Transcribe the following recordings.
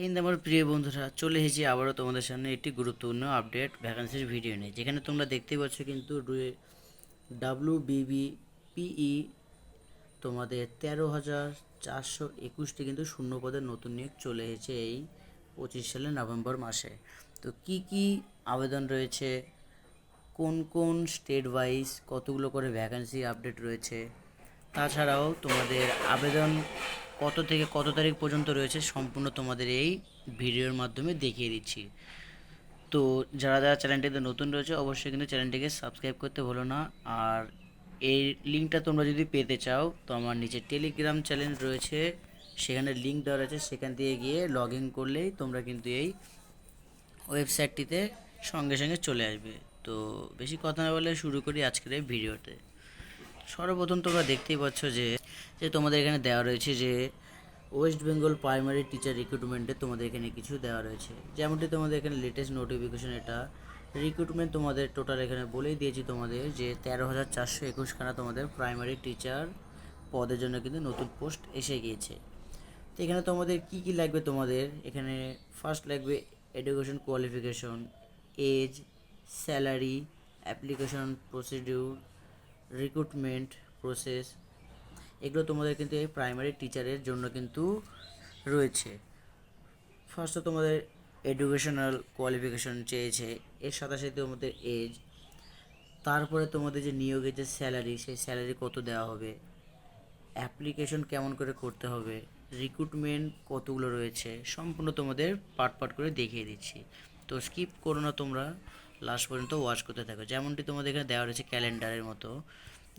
আমার প্রিয় বন্ধুরা, চলে এসেছি আবারও তোমাদের সামনে একটি গুরুত্বপূর্ণ আপডেট ভ্যাকান্সির ভিডিও নিয়ে, যেখানে তোমরা দেখতেই পাচ্ছ কিন্তু WBBPE তোমাদের 13,421টি কিন্তু শূন্য পদের নতুন নিয়োগ চলে এসেছে এই 25 সালের নভেম্বর মাসে। তো কি কি আবেদন রয়েছে, কোন কোন স্টেট ওয়াইজ কতগুলো করে ভ্যাকান্সি আপডেট রয়েছে, তাছাড়াও তোমাদের আবেদন কত থেকে কত তারিখ পর্যন্ত রয়েছে, সম্পূর্ণ তোমাদের এই ভিডিওর মাধ্যমে দেখিয়ে দিচ্ছি। তো যারা যারা চ্যানেলটিতে নতুন রয়েছে অবশ্যই কিন্তু চ্যানেলটিকে সাবস্ক্রাইব করতে ভুলো না। আর এই লিঙ্কটা তোমরা যদি পেতে চাও তো আমার নিচে টেলিগ্রাম চ্যানেল রয়েছে, সেখানে লিঙ্ক দেওয়া রয়েছে, সেখান দিয়ে গিয়ে লগ ইন করলেই তোমরা কিন্তু এই ওয়েবসাইটটিতে সঙ্গে সঙ্গে চলে আসবে। তো বেশি কথা না বলে শুরু করি আজকের এই ভিডিওতে। সর্বপ্রথম তোমরা দেখতেই পাচ্ছ যে যে তোমাদের এখানে দেওয়া রয়েছে যে ওয়েস্ট বেঙ্গল প্রাইমারি টিচার রিক্রুটমেন্টে তোমাদের এখানে কিছু দেওয়া রয়েছে, যেমনটি তোমাদের এখানে লেটেস্ট নোটিফিকেশন। এটা রিক্রুটমেন্ট তোমাদের টোটাল এখানে বলেই দিয়েছি তোমাদের যে 13,421খানা তোমাদের প্রাইমারি টিচার পদের জন্য কিন্তু নতুন পোস্ট এসে গিয়েছে। তো এখানে তোমাদের কি কি লাগবে, তোমাদের এখানে ফার্স্ট লাগবে education qualification, age, salary, application procedure, recruitment process, এগুলো তোমাদের কিন্তু এই প্রাইমারি টিচারের জন্য কিন্তু রয়েছে। ফার্স্টে তোমাদের এডুকেশনাল কোয়ালিফিকেশন চেয়েছে, এর সাথে সাথে তোমাদের এজ, তারপরে তোমাদের যে নিয়োগের যে স্যালারি, সেই স্যালারি কত দেওয়া হবে, অ্যাপ্লিকেশন কেমন করে করতে হবে, রিক্রুটমেন্ট কতগুলো রয়েছে, সম্পূর্ণ তোমাদের পার্ট পার্ট করে দেখিয়ে দিচ্ছি। তো স্কিপ করো না, তোমরা লাস্ট পর্যন্ত ওয়াচ করতে থাকো। যেমনটি তোমাদের এখানে দেওয়া রয়েছে ক্যালেন্ডারের মতো,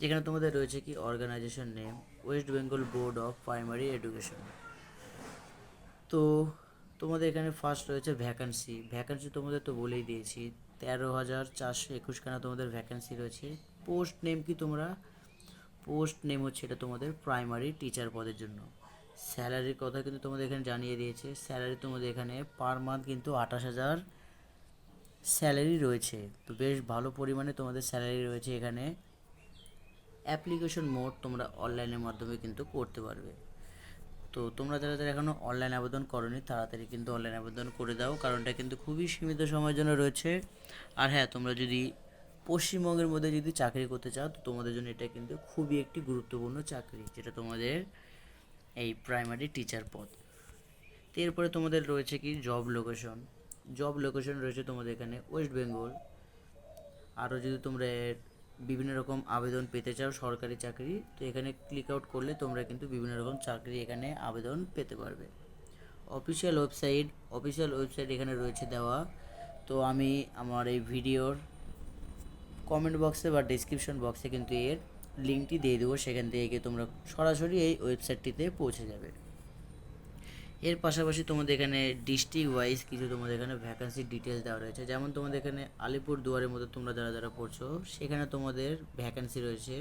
যেখানে তোমাদের রয়েছে কি organization name West Bengal board of primary education. তো তোমাদের এখানে ফার্স্ট রয়েছে ভ্যাকান্সি। ভ্যাকান্সি তোমাদের তো বলেই দিয়েছি, 13,421খানা তোমাদের ভ্যাকান্সি রয়েছে। পোস্ট নেম কি, তোমরা পোস্ট নেম হচ্ছে এটা তোমাদের প্রাইমারি টিচার পদের জন্য। স্যালারির কথা কিন্তু তোমাদের এখানে জানিয়ে দিয়েছে। স্যালারি তোমাদের এখানে পার মান্থ কিন্তু 28,000 স্যালারি রয়েছে। তো বেশ ভালো পরিমাণে তোমাদের স্যালারি রয়েছে এখানে। অ্যাপ্লিকেশন মোড তোমরা অনলাইনের মাধ্যমে কিন্তু করতে পারবে। তো তোমরা যারা যারা এখনও অনলাইন আবেদন করোনি তাড়াতাড়ি কিন্তু অনলাইন আবেদন করে দাও, কারণটা কিন্তু খুবই সীমিত সময়ের জন্য রয়েছে। আর হ্যাঁ, তোমরা যদি পশ্চিমবঙ্গের মধ্যে যদি চাকরি করতে চাও তো তোমাদের জন্য এটা কিন্তু খুবই একটি গুরুত্বপূর্ণ চাকরি, যেটা তোমাদের এই প্রাইমারি টিচার পদ। তো এরপরে তোমাদের রয়েছে কি জব লোকেশন। জব লোকেশন রয়েছে তোমাদের এখানে ওয়েস্ট বেঙ্গল। আরও যদি তোমরা বিভিন্ন রকম আবেদন পেতে চাও সরকারি চাকরি, তো এখানে ক্লিক আউট করলে তোমরা কিন্তু বিভিন্ন রকম চাকরি এখানে আবেদন পেতে পারবে। অফিসিয়াল ওয়েবসাইট এখানে রয়েছে দেওয়া। তো আমি আমার এই ভিডিওর কমেন্ট বক্সে বা ডিসক্রিপশন বক্সে কিন্তু এর লিঙ্কটি দিয়ে দেবো, সেখান থেকে গিয়ে তোমরা সরাসরি এই ওয়েবসাইটটিতে পৌঁছে যাবে। এর পাশাপাশি তোমাদের এখানে ডিস্ট্রিক্ট ওয়াইজ কিছু তোমাদের এখানে ভ্যাকান্সির ডিটেলস দেওয়া রয়েছে। যেমন তোমাদের এখানে আলিপুর দুয়ারের মধ্যে তোমরা যারা যারা পড়ছো সেখানে তোমাদের ভ্যাকান্সি রয়েছে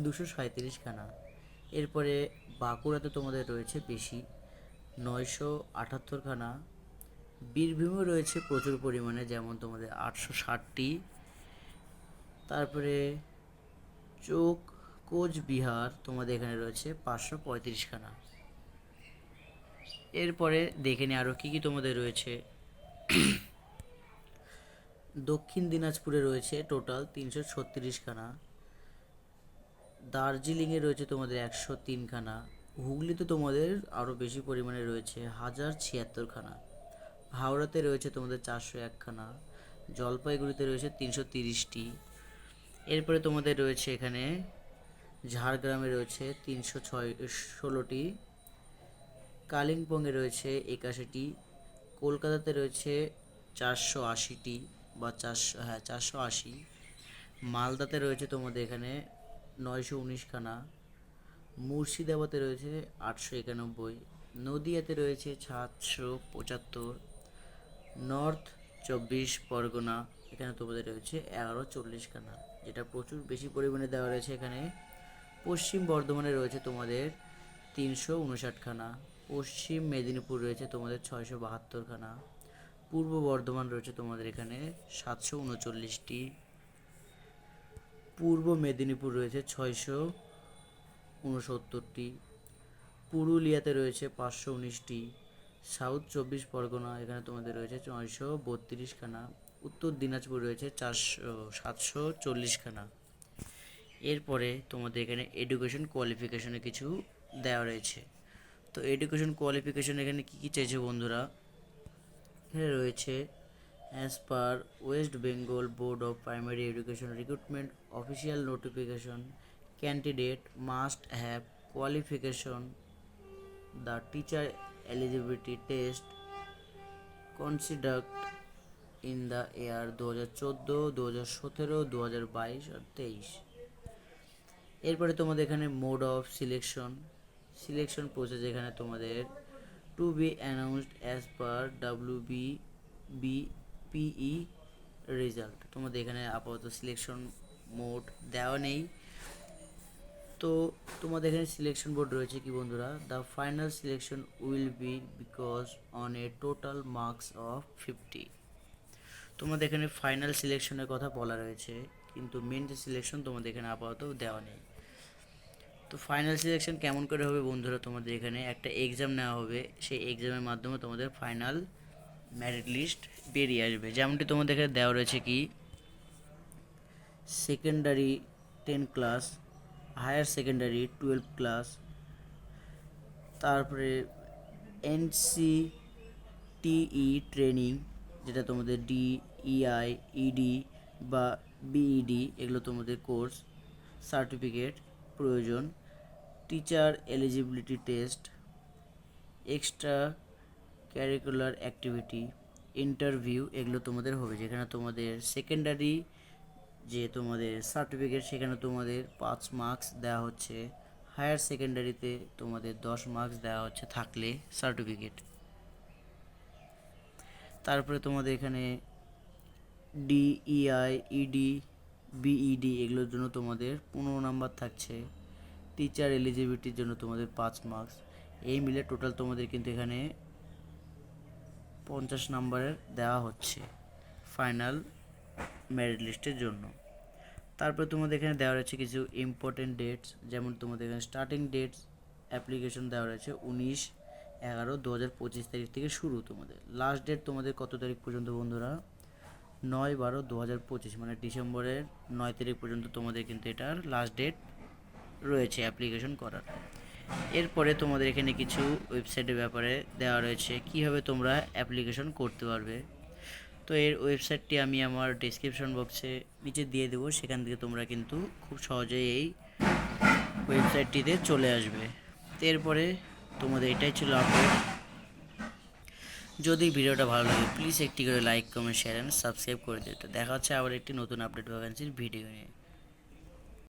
237খানা। এরপরে বাঁকুড়াতে তোমাদের রয়েছে বেশি, 978খানা। বীরভূমে রয়েছে প্রচুর পরিমাণে, যেমন তোমাদের 860টি। তারপরে কোচবিহার তোমাদের এখানে রয়েছে 535খানা। এরপরে দেখে নিই আরও কী কী তোমাদের রয়েছে। দক্ষিণ দিনাজপুরে রয়েছে টোটাল 336খানা। দার্জিলিংয়ে রয়েছে তোমাদের 103খানা। হুগলিতে তোমাদের আরও বেশি পরিমাণে রয়েছে 1076খানা। হাওড়াতে রয়েছে তোমাদের 401খানা। জলপাইগুড়িতে রয়েছে 330টি। এরপরে তোমাদের রয়েছে এখানে ঝাড়গ্রামে রয়েছে 316টি। কালিম্পংয়ে রয়েছে 81টি। কলকাতাতে রয়েছে 480টি বা 480। মালদাতে রয়েছে তোমাদের এখানে 919খানা। মুর্শিদাবাদে রয়েছে 891। নদিয়াতে রয়েছে 775। নর্থ 24 পরগনা এখানে তোমাদের রয়েছে 1140খানা, যেটা প্রচুর বেশি পরিমাণে দেওয়া রয়েছে এখানে। পশ্চিম বর্ধমানে রয়েছে তোমাদের 359খানা। পশ্চিম মেদিনীপুর রয়েছে তোমাদের 672খানা। পূর্ব বর্ধমান রয়েছে তোমাদের এখানে 739টি। পূর্ব মেদিনীপুর রয়েছে 669টি। পুরুলিয়াতে রয়েছে 519টি। সাউথ 24 পরগনা, এখানে তোমাদের রয়েছে 932খানা। উত্তর দিনাজপুর রয়েছে 740খানা। এরপরে তোমাদের এখানে এডুকেশন কোয়ালিফিকেশনে কিছু দেওয়া রয়েছে। তো এডুকেশন কোয়ালিফিকেশন এখানে কী কী চাইছে বন্ধুরা, এখানে রয়েছে as per West Bengal board of primary education recruitment official notification, candidate must have qualification the teacher eligibility test conduct in the year 2014, 2017, 2022 আর 23। এরপরে তোমাদের এখানে মোড অফ সিলেকশন প্রসেস, এখানে তোমাদের to be announced as per WBBPE result. তোমাদের এখানে আপাতত selection mode দেওয়া নেই। তো তোমাদের এখানে সিলেকশন বোর্ড রয়েছে কি বন্ধুরা, the final selection will be because on a total marks of 50। তোমাদের এখানে ফাইনাল সিলেকশনের কথা বলা রয়েছে, কিন্তু মেন যে সিলেকশন তোমাদের এখানে আপাতত দেওয়া নেই। তো ফাইনাল সিলেকশন কেমন করে হবে বন্ধুরা, তোমাদের এখানে একটা এক্সাম নেওয়া হবে, সেই এক্সামের মাধ্যমে তোমাদের ফাইনাল মেরিট লিস্ট বেরিয়ে আসবে। যেমনটি তোমাদের এখানে দেওয়া রয়েছে কি secondary 10 class, higher secondary 12 class, তারপরে NCTE ট্রেনিং, যেটা তোমাদের DEI, ED বা BED, এগুলো তোমাদের কোর্স সার্টিফিকেট প্রয়োজন, teacher eligibility test, extra curricular activity, interview, এগুলো তোমাদের হবে। যেখানে তোমাদের সেকেন্ডারি যে তোমাদের সার্টিফিকেট সেখানে তোমাদের 5 মার্কস দেওয়া হচ্ছে, হায়ার সেকেন্ডারিতে তোমাদের 10 মার্কস দেওয়া হচ্ছে থাকলে সার্টিফিকেট। তারপরে তোমাদের এখানে DEI, ED, BED এগুলোর জন্য তোমাদের 15 নাম্বার থাকছে, টিচার এলিজিবিলিটির জন্য তোমাদের 5 মার্কস। এই মিলে টোটাল তোমাদের কিন্তু এখানে 50 নাম্বারের দেওয়া হচ্ছে ফাইনাল মেরিট লিস্টের জন্য। তারপরে তোমাদের এখানে দেওয়া রয়েছে কিছু ইম্পর্টেন্ট ডেটস, যেমন তোমাদের এখানে স্টার্টিং ডেটস অ্যাপ্লিকেশন দেওয়া রয়েছে 19/11/2025 তারিখ থেকে শুরু। তোমাদের লাস্ট ডেট তোমাদের কত তারিখ পর্যন্ত বন্ধুরা, 9/12/2025, মানে ডিসেম্বরের 9 তারিখ পর্যন্ত তোমাদের কিন্তু এটার লাস্ট ডেট রয়েছে অ্যাপ্লিকেশন করার। এরপরে তোমাদের এখানে কিছু ওয়েবসাইটের ব্যাপারে দেওয়া রয়েছে কীভাবে তোমরা অ্যাপ্লিকেশন করতে পারবে। তো এর ওয়েবসাইটটি আমি আমার ডেসক্রিপশন বক্সে নিচে দিয়ে দেবো, সেখান থেকে তোমরা কিন্তু খুব সহজেই এই ওয়েবসাইটটিতে চলে আসবে। তো এরপরে তোমাদের এটাই ছিল আপডেট। যদি ভিডিওটা ভালো লাগে প্লিজ একটি করে like, comment, share and subscribe করে দিতে। দেখা হচ্ছে আবার একটি নতুন আপডেট ভ্যাকেন্সির ভিডিও নিয়ে।